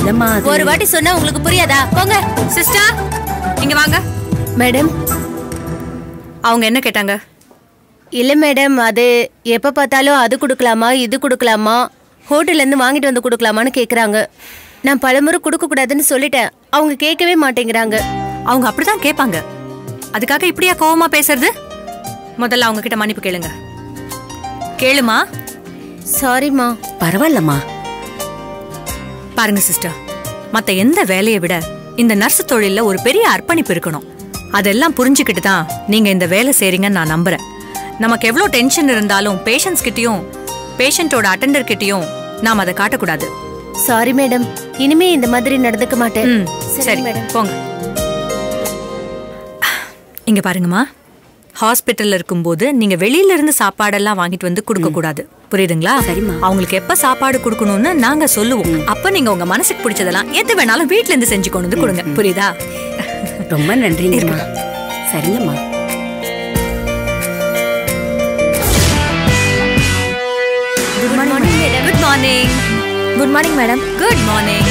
இல்லம்மா, ஒரு வாட்டி சொன்னா உங்களுக்கு புரியாதா? போங்க. சிஸ்டர் இங்க வாங்க. மேடம், அவங்க என்ன கேட்டாங்க? இல்ல மேடம், அது எப்ப பார்த்தாலும் அது கொடுக்கலாமா இது கொடுக்கலாமா, ஹோட்டல்ல இருந்து வாங்கிட்டு வந்து கொடுக்கலாமான்னு கேக்குறாங்க. நான் பலமுறை கொடுக்க கூடாதுன்னு சொல்லிட்டேன். அவங்க கேட்கவே மாட்டேங்கிறாங்க. அவங்க அப்படிதான் கேட்பாங்க. அதுக்காக இப்படியா கோவமா பேசுறது? முதல்ல அவங்க கிட்ட மன்னிப்பு கேளுங்க. கேளுமா. சாரிம்மா. பரவாயில்லம்மா. பாருங்க சிஸ்டர், மத்த எந்த வேலையை விட இந்த நர்ஸ் தொழில ஒரு பெரிய அர்ப்பணிப்பு இருக்கணும். அதெல்லாம் புரிஞ்சுக்கிட்டு தான் நீங்க இந்த வேலை செய்றீங்கன்னு நான் நம்புறேன். நமக்கு எவ்வளவு டென்ஷன் இருந்தாலும் பேஷண்ட்ஸ் கிட்டயும் பேஷண்டோட அட்டெண்டர் கிட்டயும் நாம அதை காட்டக்கூடாது. சாரி மேடம், இனிமே இந்த மாதிரி நடந்துக்க மாட்டேன். சரி மேடம், போங்க. இங்க பாருங்கம்மா, ஹாஸ்பிட்டல்ல இருக்கும்போது நீங்க வெளியில இருந்து சாப்பாடெல்லாம் வாங்கிட்டு வந்து கொடுக்க கூடாது, புரியுதுங்களா? சரிம்மா. அவங்களுக்கு எப்ப சாப்பாடு கொடுக்கணும்னு நாங்க சொல்லுவோம். அப்ப நீங்க உங்க மனசுக்கு பிடிச்சதெல்லாம் எது வேணாலும் வீட்ல இருந்து செஞ்சு கொண்டு வந்து கொடுங்க, புரியுதா? ரொம்ப நன்றிங்கம்மா. சரிங்கம்மா. Good morning madam. Good morning. Good morning madam. Good morning.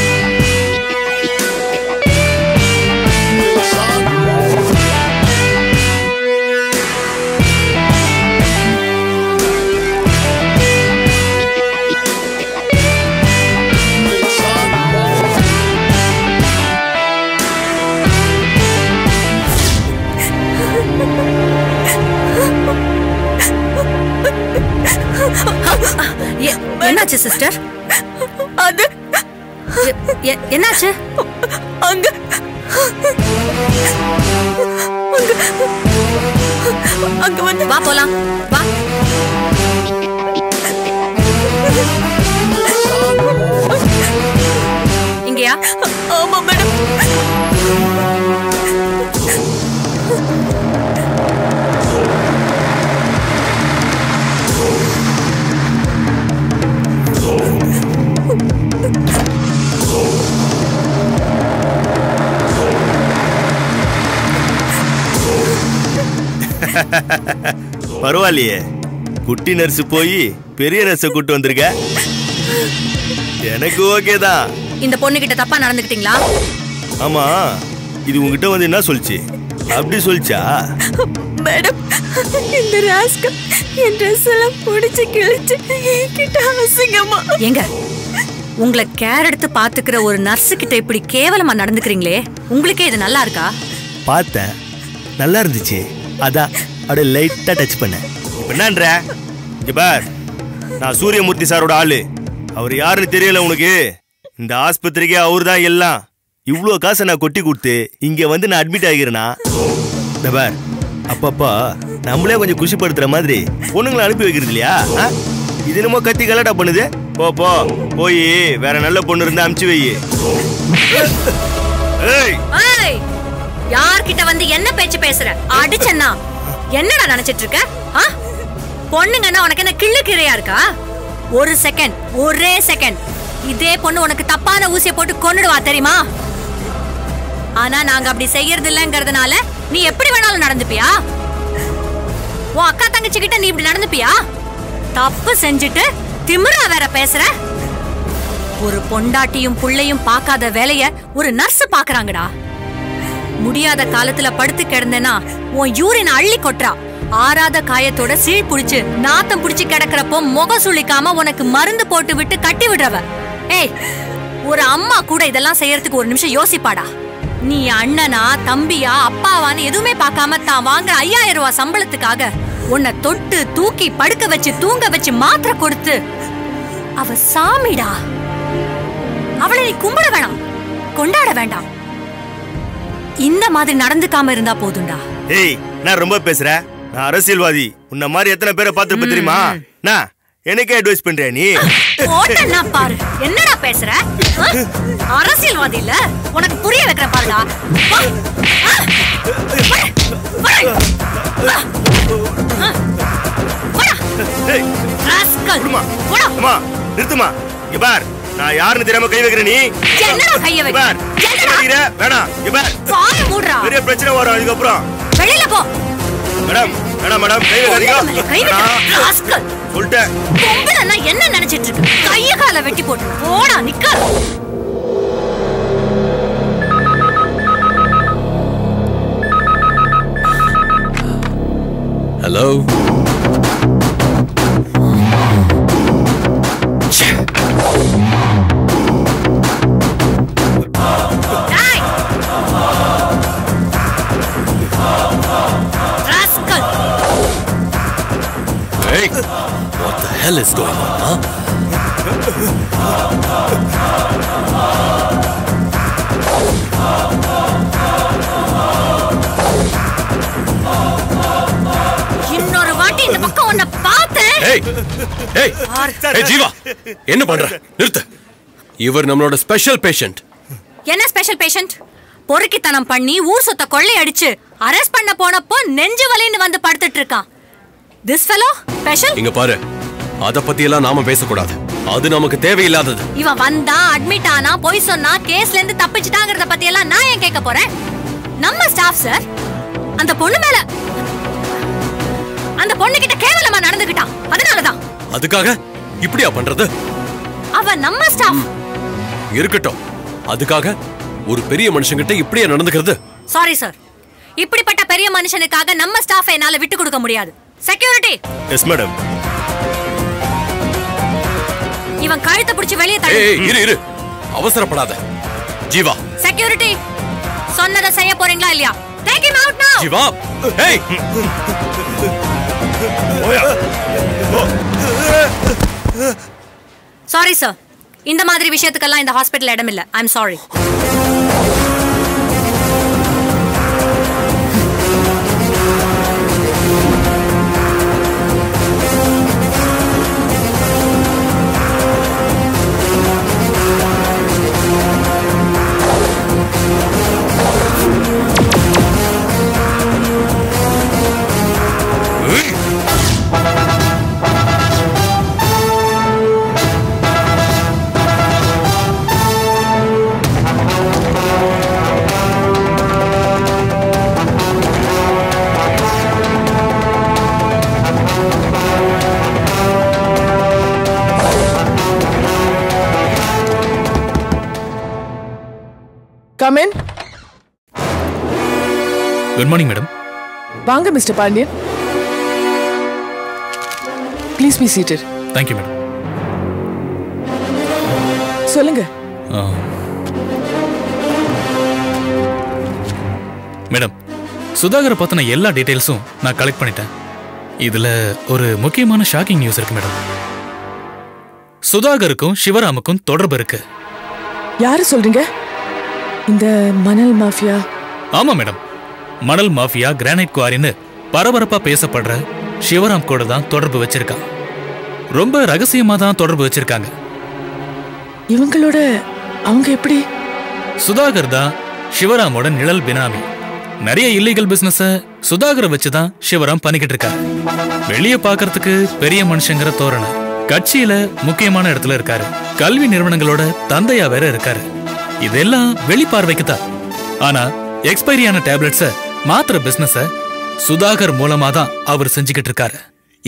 என்னாச்சு சிஸ்டர்? அது என்னாச்சு? அங்க அங்க வந்து வா போலாம், வா. இங்கயா? ஆமா மேடம். பரவாயில்லையே, குட்டி நர்ஸ் போய் பெரிய நர்ஸ கூட்டு வந்திருக்க. எனக்கு ஓகேதான். இந்த பொண்ணு கிட்ட தப்பா நடந்துக்கிட்டீங்களா? ஆமா, இது உங்ககிட்ட வந்து என்ன சொல்லுச்சு? அப்படி சொல்லிச்சா? மேடம், இந்த ராஸ்கல் என் ட்ரெஸ் எல்லாம் பிடிச்சு கிழிச்சு கிட்ட அசிங்கமா. ஏங்க, உங்களை கேர் எடுத்து பாத்துக்கிற ஒரு நர்ஸ் கிட்ட இப்படி கேவலமா நடந்துக்கிறீங்களே, உங்களுக்கே இது நல்லா இருக்கா? பார்த்தேன், நல்லா இருந்துச்சு. அதான் அப்படியே லைட்டா டச் பண்ண. இப்ப என்னன்ற? இங்க பார், நான் சூரியமூர்த்தி சாரோட ஆளு. அவர் யாருன்னு தெரியல உனக்கு? இந்த ஆஸ்பத்திரிக்கே அவரு தான் எல்லாம். இவ்வளோ காசை நான் கொட்டி கொடுத்து இங்க வந்து நான் அட்மிட் ஆகிறேன்னா, இந்த பார், அப்பப்பா நம்மளே கொஞ்சம் குஷிப்படுத்துற மாதிரி பொண்ணுங்களை அனுப்பி வைக்கிறது இல்லையா? இது என்னமோ கத்தி கலாட்டா பண்ணுது. போ போ, போய் வேற நல்ல பொண்ணு இருந்தா அனுப்பிச்சு வை. யார்கிட்ட வந்து என்ன பேச்சு பேசுற? அடிச்சன்னா என்னடா நினைச்சிட்டு இருக்க? பொண்ணுங்கன்னா உனக்கு என்ன கிள்ளு கிரையா இருக்கா? ஒரு செகண்ட், ஒரே செகண்ட் இதே பொண்ணு உனக்கு தப்பான ஊசியை போட்டு கொன்னுடுவா, தெரியுமா? ஆனா நாங்க அப்படி செய்யறது இல்லங்கிறதுனால நீ எப்படி வேணாலும் நடந்துப்பியா? உன் அக்கா தங்கச்சி கிட்ட நீ இப்படி நடந்துப்பியா? தப்பு செஞ்சுட்டு திமிரா வேற பேசுற. ஒரு பொண்டாட்டியும் புள்ளையும் பார்க்காத வேலைய ஒரு நர்ஸ் பாக்குறாங்கடா. முடியாத காலத்துல படுத்து கிடந்தேனா உன் யூரின் அள்ளி கொட்டுறா. ஆறாத காயத்தோட சீழ் புடிச்சு நாத்தம் புடிச்சு கிடக்கிறப்போ முகம் சுளிக்காம உனக்கு மருந்து போட்டு விட்டு கட்டி விடுறவ. ஏய், ஒரு அம்மா கூட இதெல்லாம் செய்யறதுக்கு ஒரு நிமிஷம் யோசிப்பாடா. நீ அண்ணனா தம்பியா அப்பாவான்னு எதுவுமே பார்க்காம தான் வாங்குற 5000 ரூபாய் சம்பளத்துக்காக உன்னை தொட்டு தூக்கி படுக்க வச்சு தூங்க வச்சு மாத்திரை கொடுத்து அவ சாமிடா. அவளை நீ கும்பிட வேணாம், கொண்டாட வேண்டாம். இந்த மாதிரி நடந்துக்காம இருந்தா போதும்டா. ஏய், நான் ரொம்ப பேசுற. நான் அரசியல்வாதி. உன்ன மாதிரி எத்தனை பேரை பார்த்திருப்ப தெரியுமா? நான் எனக்கே அட்வைஸ் பண்றியா நீ? ஓட்டன்னா பாரு, என்னடா பேசுற? அரசியல்வாதி இல்ல, உனக்கு புரிய வைக்கிற பாருடா. நிறுத்துமா. இங்க பார், நான் யாருன்னு தெரியாம கை வைக்கிறேன். நீ என்னடா கைய வைக்கிற? வேணாம், இங்க பார், பாரு மூடுடா. பெரிய பிரச்சனை வரும் அதுக்கப்புறம். வெளியில போ. மேடம், மேடம், மேடம், கை வைக்காதீங்க. கை வைக்க ராஸ்கல். சொல்லிட்டேன். பொம்பளைன்னா என்ன நினைச்சிட்டு இருக்க? கைய கால வெட்டி போட்டு போடா, நிக்காத. Hello. Hey, what the hell is going on, huh? இன்னொரு வாட்டி இந்த பக்கம் உன்னை பார்த்தேன். Hey, hey, hey, ஜீவா, என்ன பண்ற? நிறுத்து. இவர் நம்மளோட ஸ்பெஷல் பேஷண்ட். என்ன ஸ்பெஷல் பேஷண்ட்? பொறுக்கித்தனம் பண்ணி ஊர் சொத்த கொள்ளை அடிச்சு அரெஸ்ட் பண்ண போனப்போ நெஞ்சு வலின்னு வந்து படுத்துட்டு இருக்கான். This fellow special? இங்க பாரு, அத பத்தி எல்லாம் நாம பேசக்கூடாது. அது நமக்கு தேவையில்லாதது. இவன் வந்தா அட்மிட் ஆனா போய் சொன்னா கேஸ்ல இருந்து தப்பிச்சிட்டாங்கறத பத்தி எல்லாம் நான் ஏன் கேட்க போறேன்? நம்ம ஸ்டாஃப் சார் அந்த பொண்ணு மேல அந்த பொண்ணு கிட்ட கேவலமா நடந்துக்கிட்டான். அதனாலதான். அதுக்காக இப்படியா பண்றது? அவ நம்ம ஸ்டாஃப். இருக்கட்டும். அதுக்காக ஒரு பெரிய மனுஷங்கிட்ட இப்படியே நடந்துக்கிறது? Sorry sir. இப்படிப்பட்ட பெரிய மனுஷனுக்காக நம்ம ஸ்டாஃபை என்னால விட்டு கொடுக்க முடியாது. செக்யூரிட்டி. Yes madam. இவன் கழுத்தை பிடிச்சு வெளியே தள்ளு. ஏய் இரு அவசரப்படாத. ஜீவா. செக்யூரிட்டி. சொன்னதை செய்ய போறீங்களா இல்லையா? Take him out now. Jeeva. ஏய். Sorry sir. இந்த மாதிரி விஷயத்துக்கெல்லாம் இந்த ஹாஸ்பிடல்ல இடம் இல்ல. I am sorry. Come in. Good morning, madam. வாங்க Mr. Pandian. Please be seated. Thank you, madam. சொல்லுங்க. மேடம், சுதாகரை பத்தின எல்லா டீடைல்ஸும் நான் கலெக்ட் பண்ணிட்டேன். இதுல ஒரு முக்கியமான ஷாக்கிங் நியூஸ் இருக்கு மேடம். சுதாகருக்கும் சிவராமுக்கும் தொடர்பு இருக்கு. யாரு சொல்றீங்க? இந்த மணல் மாஃபியா? ஆமா மேடம். மணல் மாஃபியா கிரானைட் குவாரின்னு பரபரப்பா பேசப்படுற சிவராம் கூட தான் தொடர்பு வச்சிருக்கான். ரொம்ப ரகசியமா தான் தொடர்பு வச்சிருக்காங்க. இவங்களோட அவங்க எப்படி? சுதாகர் தான் சிவராமோட நிழல் பினாமி. நிறைய இல்லீகல் பிசினஸ சுதாகரை வச்சுதான் சிவராம் பண்ணிக்கிட்டு இருக்காரு. வெளியே பாக்குறதுக்கு பெரிய மனுஷங்கிற தோரணை. கட்சியில முக்கியமான இடத்துல இருக்காரு. கல்வி நிறுவனங்களோட தந்தையா வேற இருக்காரு. இதெல்லாம் வெளிப்பார்வைக்குதான். ஆனா எக்ஸ்பைரியான டேப்லெட்ஸ மாத்திர பிசினஸ சுதாகர் மூலமா தான் அவர் செஞ்சுக்கிட்டு இருக்காரு.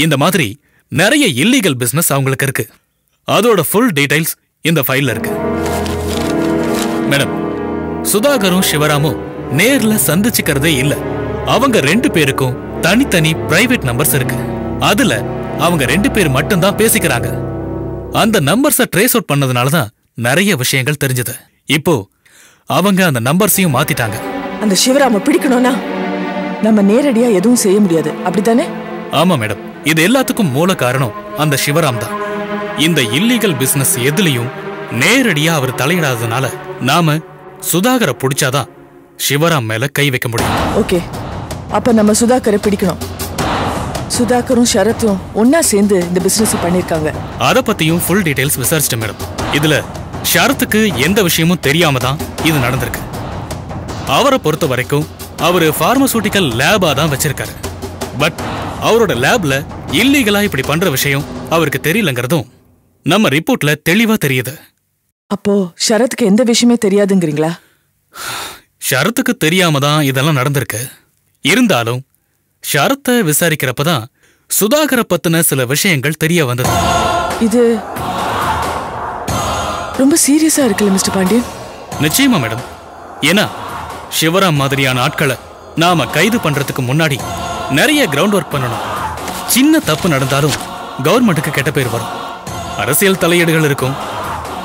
இந்த மாதிரி நிறைய இல்லீகல் பிசினஸ் அவங்களுக்கு இருக்கு. அதோட ஃபுல் டீடைல்ஸ் இந்த ஃபைல்ல இருக்கு. மேடம், சுதாகரும் சிவராமும் நேர்ல சந்திச்சுக்கிறதே இல்ல. அவங்க ரெண்டு பேருக்கும் தனித்தனி பிரைவேட் நம்பர்ஸ் இருக்கு. அதுல அவங்க ரெண்டு பேர் மட்டும்தான் பேசிக்கிறாங்க. அந்த நம்பர்ஸ ட்ரேஸ் அவுட் பண்ணதுனாலதான் நிறைய விஷயங்கள் தெரிஞ்சது. இப்போ அவங்க அந்த நம்பர்ஸையும் மாத்திட்டாங்க. அந்த சிவராம பிடிக்கணும்னா நம்ம நேரடியா எதுவும் செய்ய முடியாது, அப்படித்தானே? ஆமா மேடம். இது எல்லாத்துக்கும் மூல காரணம் அந்த சிவராம் தான். இந்த இல்லீகல் பிசினஸ் எதுலயும் நேரடியா அவர் தலையிடாததுனால நாம சுதாகரை பிடிச்சாதான் சிவராம் மேல கை வைக்க முடியும். ஓகே, அப்ப நம்ம சுதாகரை பிடிக்கணும். சுதாகரும் ஷரத்தும் ஒன்னா சேர்ந்து இந்த பிசினஸ் பண்ணிருக்காங்க. அத பத்தியும் ஃபுல் டீடைல்ஸ் விசாரிச்சிட்டேன் மேடம். இதுல ஷரத்துக்கு எந்த விஷயமும் தெரியாம தான் இது நடந்திருக்கு. அவரை பொறுத்த வரைக்கும் அவரு பார்மசூட்டிக்கல் லேபா தான் வச்சிருக்காரு. பட் அவரோட லேப்ல இல்லீகலா இப்படி பண்ற விஷயம் அவருக்கு தெரியலங்கிறதும் நம்ம ரிப்போர்ட்ல தெளிவா தெரியுது. அப்போ ஷரத்துக்கு எந்த விஷயமே தெரியாதுங்கிறீங்களா? ஷரத்துக்கு தெரியாம தான் இதெல்லாம் நடந்திருக்கு. இருந்தாலும் ஷரத்தை விசாரிக்கிறப்பதான் சுதாகரை பத்தின சில விஷயங்கள் தெரிய வந்தது. இது ரொம்ப சீரியஸா இருக்குல்ல மிஸ்டர் பாண்டியன்? நிச்சயமா மேடம். ஏன்னா சிவராம் மாதிரியான ஆட்களை நாம கைது பண்றதுக்கு முன்னாடி நிறைய கிரவுண்ட் ஒர்க் பண்ணணும். சின்ன தப்பு நடந்தாலும் கவர்மெண்ட்டுக்கு கெட்ட பேர் வரும். அரசியல் தலையீடுகள் இருக்கும்.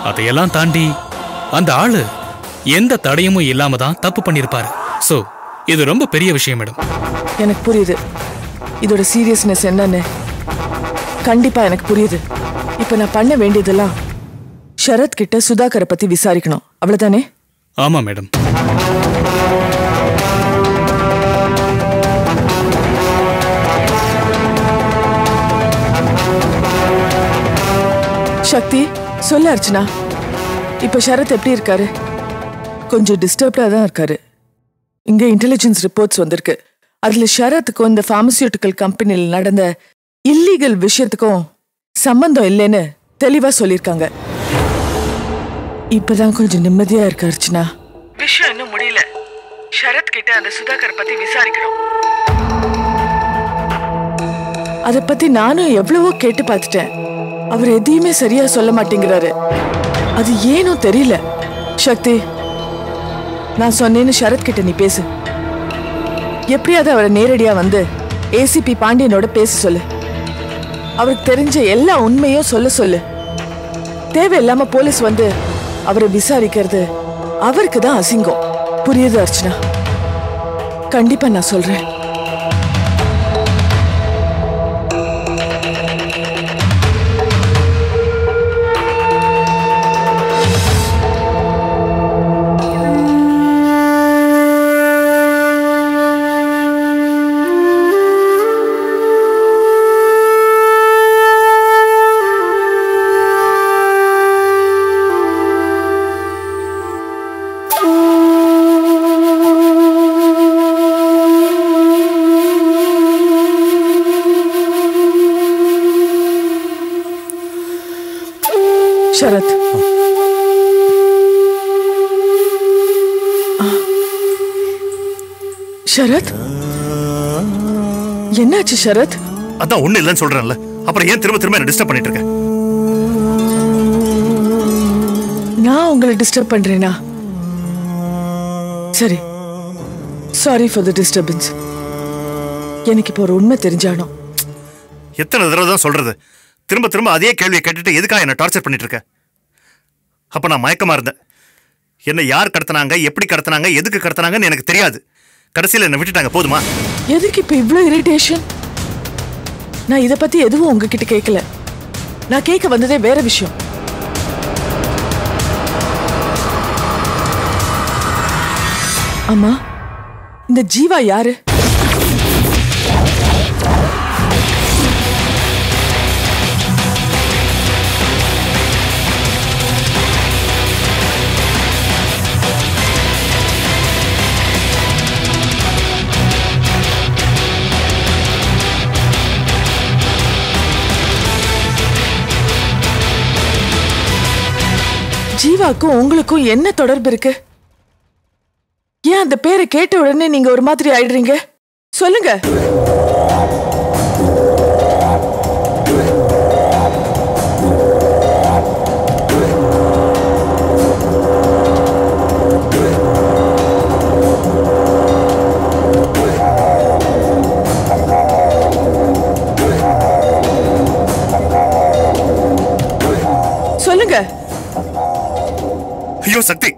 அதையெல்லாம் தாண்டி அந்த ஆளு எந்த தடையுமும் இல்லாம தான் தப்பு பண்ணிருப்பாரு. சோ இது ரொம்ப பெரிய விஷயம் மேடம். எனக்கு புரியுது இதோட சீரியஸ்னஸ் என்னன்னு. கண்டிப்பா எனக்கு புரியுது. இப்ப நான் பண்ண வேண்டியதெல்லாம் ஷரத் கிட்ட சுதாகரை பத்தி விசாரிக்கணும், அவ்வளவுதானே? ஆமா மேடம். சக்தி சொல்ல அர்ச்சனா, இப்ப ஷரத் எப்படி இருக்காரு? கொஞ்சம் டிஸ்டர்ப்டா தான் இருக்காரு. இங்க இன்டெலிஜென்ஸ் ரிப்போர்ட்ஸ் வந்திருக்கு. அதுல ஷரத்துக்கும் இந்த பார்மசியூட்டிக்கல் கம்பெனியில் நடந்த இல்லீகல் விஷயத்துக்கும் சம்பந்தம் இல்லைன்னு தெளிவா சொல்லிருக்காங்க. இப்பதான் கொஞ்சம் நிம்மதியா இருக்கு அர்ச்சனா. விஷயம் இன்னும் முடியல. ஷரத் கிட்ட அந்த சுதாகர் பத்தி விசாரிக்கணும். அத பத்தி நானும் எவ்வளவோ கேட்டு பார்த்துட்டேன். அவர் எதையுமே சரியா சொல்ல மாட்டேங்கிறாரு. அது ஏனும் தெரியல. சக்தி, நான் சொன்னேன்னு ஷரத் கிட்ட நீ பேசு. எப்படியாவது அவரை நேரடியா வந்து ஏசிபி பாண்டியனோட பேச சொல்லு. அவருக்கு தெரிஞ்ச எல்லா உண்மையும் சொல்ல சொல்லு. தேவையில்லாம போலீஸ் வந்து அவரை விசாரிக்கிறது அவருக்கு தான் அசிங்கம். புரியுது அர்ச்சனா? கண்டிப்பா நான் சொல்றேன். ஷரத், ஷரத், என்னாச்சு ஷரத்? அதான் ஒண்ணு இல்லைன்னு சொல்றேன்ல, அப்புறம் ஏன் திரும்ப திரும்ப என்ன டிஸ்டர்ப் பண்ணிட்டு இருக்க? நான் உங்களை டிஸ்டர்ப் பண்றேனா? சரி, சாரி ஃபார் தி டிஸ்டர்பன்ஸ். எனக்கு இப்போ ஒரு உண்மை தெரிஞ்சானோ. எத்தனை தடவை தான் சொல்றது? திரும்ப திரும்ப அதே கேள்வியை கேட்டுட்டு எதுக்காக என்ன டார்ச்சர் பண்ணிட்டு இருக்க? அப்ப நான் மயக்கமா இருந்தேன். என்ன யார் கடத்தினாங்க, எப்படி கடத்தினாங்க, எதுக்கு கடத்தினாங்கன்னு எனக்கு தெரியாது. கடைசியில் என்ன விட்டுட்டாங்க. போதுமா? எதுக்கு இப்ப இவ்ளோ இரிட்டேஷன்? நான் இத பத்தி எதுவும் உங்ககிட்ட கேட்கல. நான் கேட்க வந்ததே வேற விஷயம். அம்மா, இந்த ஜீவா யாரு? ஜீவாக்கும் உங்களுக்கும் என்ன தொடர்பு இருக்கு? ஏன் அந்த பேரை கேட்ட உடனே நீங்க ஒரு மாதிரி ஆயிடுறீங்க? சொல்லுங்க. சொல்லுங்க. ஐயோ சக்தி,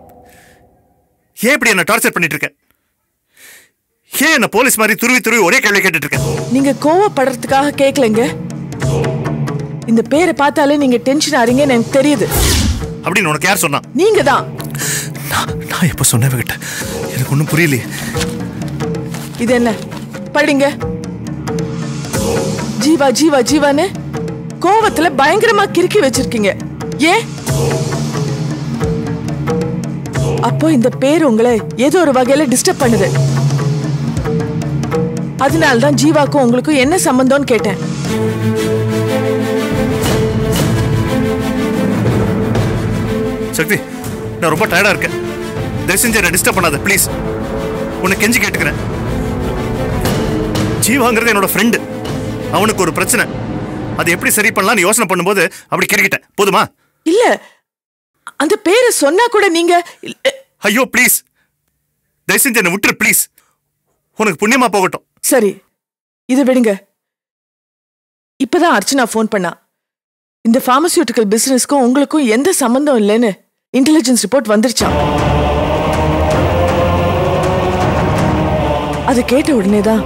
ஏன் இப்படி என்ன டார்ச்சர் பண்ணிட்டு இருக்க? ஏன் என்ன போலீஸ் மாதிரி துருவி துருவி ஒரே கேள்வி கேட்டுட்டு இருக்க? நீங்க கோவப்படுறதுக்காக கேட்கலங்க. இந்த பேரை பார்த்தாலே நீங்க டென்ஷன் ஆறீங்கன்னு எனக்கு தெரியுது. அப்படின்னு உனக்கு யார் சொன்னா? நீங்க தான். நான் எப்ப சொன்னவகிட்ட எனக்கு ஒன்றும் புரியலையே. இது என்ன படிங்க? ஜீவா ஜீவா ஜீவான்னு கோவத்துல பயங்கரமா கிறுக்கி வச்சிருக்கீங்க. ஏன்? அப்போ இந்த பேர் உங்களை ஏதோ ஒரு வகையில டிஸ்டர்ப் பண்ணுது. அதனால்தான் ஜீவாக்கும் உங்களுக்கும் என்ன சம்பந்தம்னு கேட்டேன். சக்தி, நான் ரொம்ப டயர்டா இருக்கேன். தயவு செஞ்சு என்ன டிஸ்டர்ப் பண்ணாத ப்ளீஸ். உன்னை கெஞ்சி கேட்டுக்கிறேன். ஜீவாங்கிறது என்னோட ஃப்ரெண்டு. அவனுக்கு ஒரு பிரச்சனை. அதை எப்படி சரி பண்ணலாம்னு யோசனை பண்ணும்போது அப்படி கிரிக்கிட்டேன். போதுமா? இல்ல, அந்த பேரை சொன்னா கூட நீங்க. ஐயோ ப்ளீஸ், தயவு செஞ்சு என்ன விட்டுரு ப்ளீஸ். உனக்கு புண்ணியமா போகட்டும். சரி, இதை விடுங்க. இப்பதான் அர்ச்சனா ஃபோன் பண்ணா. இந்த பார்மசியூட்டிக்கல் பிசினஸ்க்கும் உங்களுக்கும் எந்த சம்பந்தம் இல்லைன்னு இன்டெலிஜென்ஸ் ரிப்போர்ட் வந்துருச்சாம். அதை கேட்ட உடனே தான்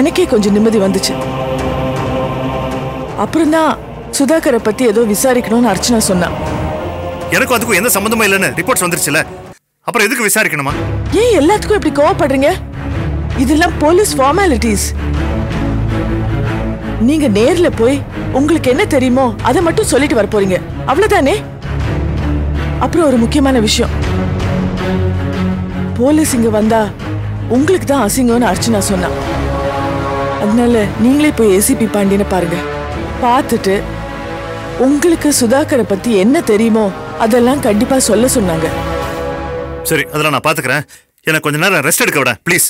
எனக்கே கொஞ்சம் நிம்மதி வந்துச்சு. அப்புறம்தான் சுதாகரை பத்தி ஏதோ விசாரிக்கணும்னு அர்ச்சனா சொன்னா. எனக்கும் அதுக்கும் எந்த சம்பந்தமும் இல்லைன்னு ரிப்போர்ட்ஸ் வந்துருச்சுல, அப்புறம் எதுக்கு விசாரிக்கணுமா? ஏன் எல்லாத்துக்கும் இப்படி கோவப்படுறீங்க? இதெல்லாம் போலீஸ் ஃபார்மாலிட்டிஸ். நீங்க நேர்ல போய் உங்களுக்கு என்ன தெரியுமோ அதை மட்டும் சொல்லிட்டு வர போறீங்க, அவ்வளவுதானே? அப்புறம் ஒரு முக்கியமான விஷயம், போலீஸ் இங்க வந்தா உங்களுக்கு தான் அசிங்கம்னு அர்ச்சனா சொன்னா. அதனால நீங்களே போய் ஏசிபி பாண்டியனை பாருங்க. பார்த்துட்டு உங்களுக்கு சுதாகரை பத்தி என்ன தெரியுமோ அதெல்லாம் கண்டிப்பா சொல்ல சொன்னாங்க. சரி, அதெல்லாம் நான் பாத்துக்கிறேன். எனக்கு கொஞ்ச நேரம் ரெஸ்ட் எடுக்க விட ப்ளீஸ்.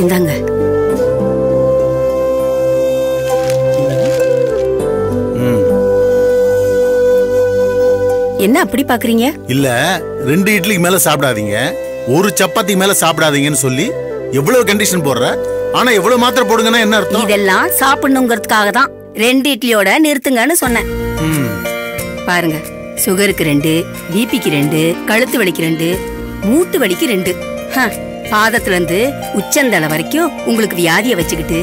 இந்தாங்க. என்ன அப்படி பாக்குறீங்க? இல்ல 2 இட்லிக்கு மேல சாப்பிடாதீங்க, 1 சப்பாத்தி மேல சாப்பிடாதீங்கன்னு சொல்லி எவ்வளவு கண்டிஷன் போடுற. ஆனா எவ்வளவு மாத்திரை போடுங்கன்னா என்ன அர்த்தம்? இதெல்லாம் சாப்பிடணுங்கிறதுக்காக தான் 2 இட்லியோட நிறுத்துங்கன்னு சொன்னேன். பாருங்க, சுகருக்கு 2, பிபிக்கு 2, கழுத்து வலிக்கு 2, மூட்டு வலிக்கு 2. பாதத்துல இருந்து உச்சந்தலை வரைக்கும் உங்களுக்கு வியாதியை வச்சுக்கிட்டு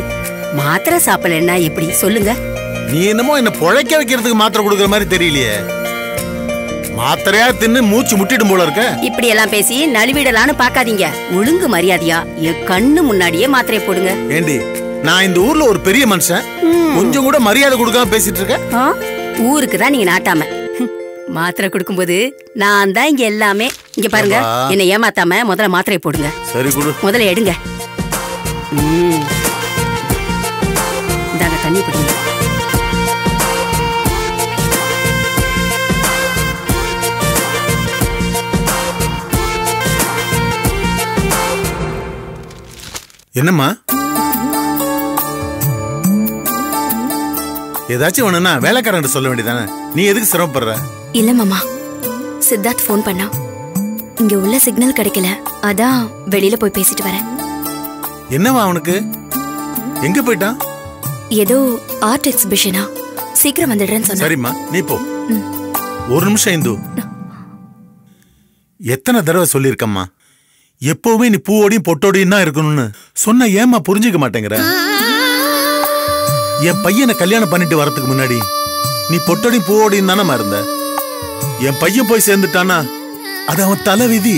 மாத்திரை சாப்பிடலன்னா எப்படி சொல்லுங்க? நீ என்னமோ என்ன பொழைக்க வைக்கிறதுக்கு மாத்திரை கொடுக்கற மாதிரி தெரியலையே. மாத்திரையா தின்னு மூச்சு முட்டிடும் போல இருக்க. இப்படி எல்லாம் பேசி நழுவிடலான்னு பாக்காதீங்க. ஒழுங்கு மரியாதையா என் கண்ணு முன்னாடியே மாத்திரையை போடுங்க. ஏண்டி, நான் இந்த ஊர்ல ஒரு பெரிய மனுஷன், கொஞ்சம் கூட மரியாதை கொடுக்காம பேசிட்டு இருக்க? ஊருக்கு தான் நீங்க நாட்டாம. மாத்திரை கொடுக்கும்போது நான் தான் இங்க எல்லாமே. இங்க பாருங்க, என்ன ஏமாத்தாம முதல்ல மாத்திரையை போடுங்க. சரி குடு. முதல்ல எடுங்க. இந்தாங்க தண்ணி பிடிங்க. என்னம்மா, ஏதாச்சும் ஒண்ணுன்னா வேலைக்காரன் சொல்ல வேண்டியதானே, நீ எதுக்கு சிரமப்படுற? இல்ல மாமா, சித்தார்த் போன் பண்ணா. இங்க உள்ள சிக்னல் கிடைக்கல, அதான் வெளியில போய் பேசிட்டு வரேன். என்னவா அவனுக்கு? எங்க போயிட்டான்? ஏதோ ஆர்ட் எக்ஸிபிஷனா, சீக்கிரம் வந்துடுறேன்னு சொன்னா. சரிம்மா, நீ போ. ஒரு நிமிஷம் இந்து, எத்தனை தடவை சொல்லிருக்கம்மா, எப்பவுமே நீ பூவோடையும் பொட்டோடையும் தான் இருக்கணும்னு சொன்ன, ஏமா புரிஞ்சுக்க மாட்டேங்கிற? என் பையனை கல்யாணம் பண்ணிட்டு வரதுக்கு முன்னாடி நீ பொட்டோடையும் பூவோடையும் தானே இருந்த. என் பையன் போய் சேர்ந்துட்டானா அது அவன் தலை விதி.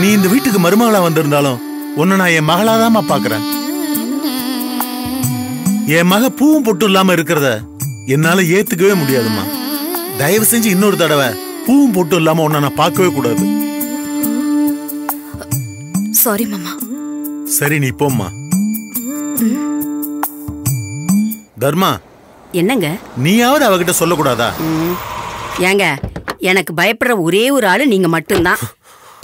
நீ இந்த வீட்டுக்கு மருமகளா வந்திருந்தாலும் உன்னை நான் என் மகளாதாமா பாக்குறேன். என் மக பூவும் பொட்டும் இல்லாம இருக்கிறத என்னால ஏத்துக்கவே முடியாதுமா. தயவு செஞ்சு இன்னொரு தடவை பூவும் பொட்டும் இல்லாம உன்னை நான் பார்க்கவே கூடாது. சாரி மாமா. சரி நீ போம்மா. தர்மா, என்னங்க நீயாவது அவகிட்ட சொல்லக்கூடாதா? ஏங்க, எனக்கு பயப்படுற ஒரே ஒரு ஆளு நீங்க மட்டும்தான்.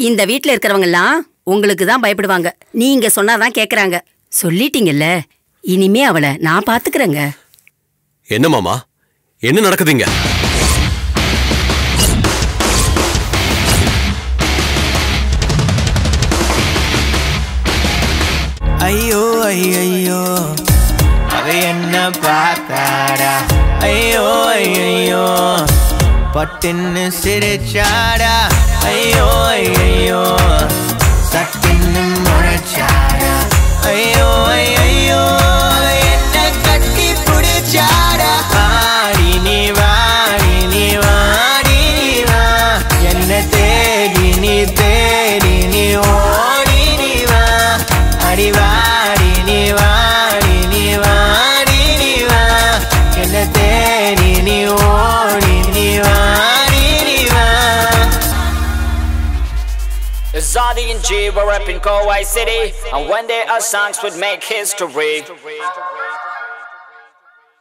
இந்த வீட்ல இருக்கிறவங்க எல்லாம் உங்களுக்கு தான் பயப்படுவாங்க. நீங்க சொன்னாதான் கேக்குறாங்க. சொல்லிட்டீங்கல்ல, இனிமே அவளை நான் பாத்துக்கிறேங்க. என்ன மாமா, என்ன நடக்குதுங்க? ஐயோ ஐயோ அது என்ன பார்த்தாடா, ஐயோ ஐயோ பட்டுன்னு சிரிச்சாடா, ஐயோ ஐயோ சட்டுன்னு முறைச்சாடா, ஐயோ ஐயோ என்ன கட்டி பிடிச்சாடா. வாடி நீ வாடி நீ வாடி நீ வா, என்ன தேடி நீ ஓடி நீ வா, அடி வாடி நீ வாடி நீ வாடி நீ வா, என்ன தேடி நீ ஓடி நீ வாடி நீ வா. Zadi and G were up in Kauai City, and one day our songs would make history.